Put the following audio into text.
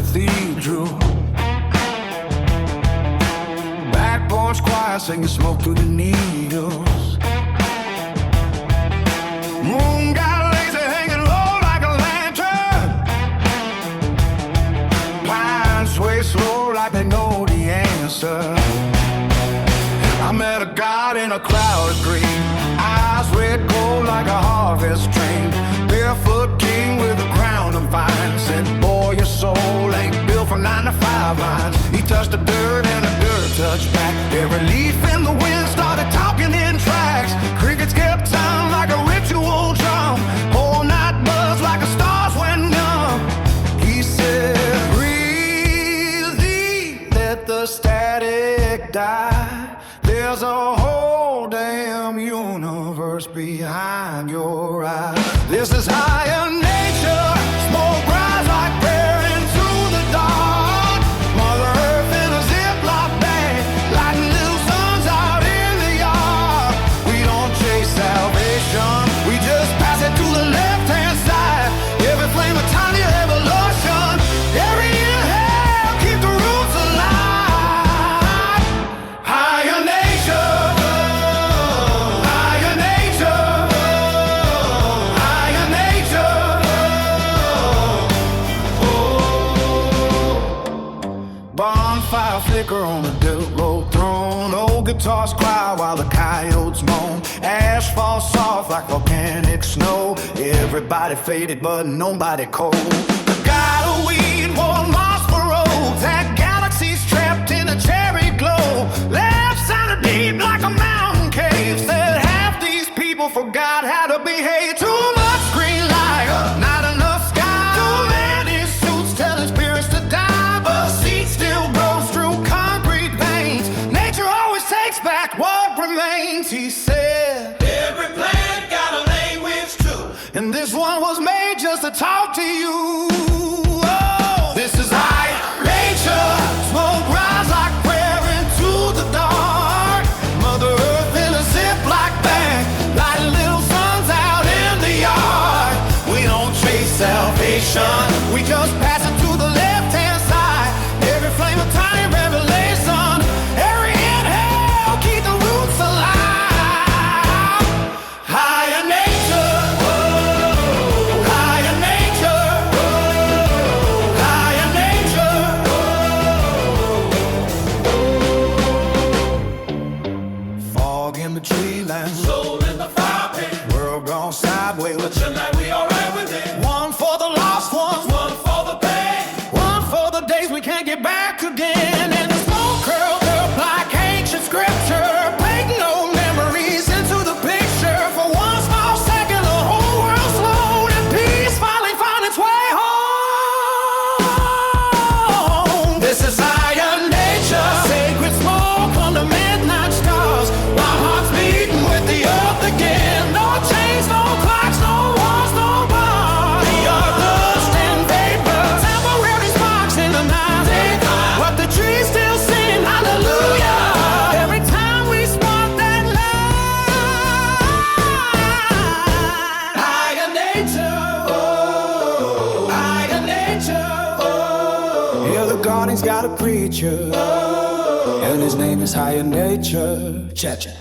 cathedral. Back porch choir singing smoke through the needles. Moon got lazy hanging low like a lantern. Pines sway slow like they know the answer. I met a god in a cloud of green, eyes red gold like a harvest train. Barefoot king with a crown of vines. Said, boy, your soul ain't built for 9 to 5 lines. He touched the dirt and the dirt touched back. Every leaf in the wind started talking in tracks. Crickets kept time like a ritual drum. Whole night buzz like the stars went numb. He said, breathe deep, let the static die. There's a whole damn universe behind your eyes. This is higher nature. Smoke rise like prayer into the dark. Mother Earth in a Ziploc bag, lighting little suns out in the yard. We don't chase salvation, we just pass it to the left-hand side. Every flame a tiny revolution. Every inhale keep the roots alive. Higher nature. Higher nature. Higher nature. Bonfire flicker on a dirt road throne. Old guitars cry while the coyotes moan. Ash falls soft like volcanic snow. Everybody faded but nobody cold. The god of weed wore moss for roads. That galaxy's trapped in a cherry glow. Left sounded deep like a mountain cave. Said half these people forgot how to behave. Too much green light, not enough sky. Too many suits telling spirits to die. But seed still grows through concrete veins. Nature always takes back what remains. He said, every plant got a language too, and this one was made just to talk to you. Oh, this is high nature. Smoke rise like prayer into the dark. Mother Earth in a Ziploc bag, lighting little suns out in the yard. We don't chase salvation, we just pass it to the left-hand side. Every flame a tiny revelation. Every inhale keep the roots alive. Higher nature. Higher nature. Higher nature. Fog in the tree land, soul in the fire pit. World gone sideways, but tonight we alright with it. One for the lost ones, one for the pain, one for the days we can't get back again. And the smoke curled up like ancient scripture, painting old memories into the picture. For one small second, the whole world slowed, and peace finally found its way home. This is higher nature. Sacred smoke on the midnight stars, while hearts beating with the earth again. No chains, no clocks, no walls, no bars. We are dust and vapor, temporary sparks in the night. But the trees still sing hallelujah every time we spark that light. Higher nature. Oh, higher nature. Oh. Yeah, the garden's got a preacher, and his name is Higher Nature. Cha-cha.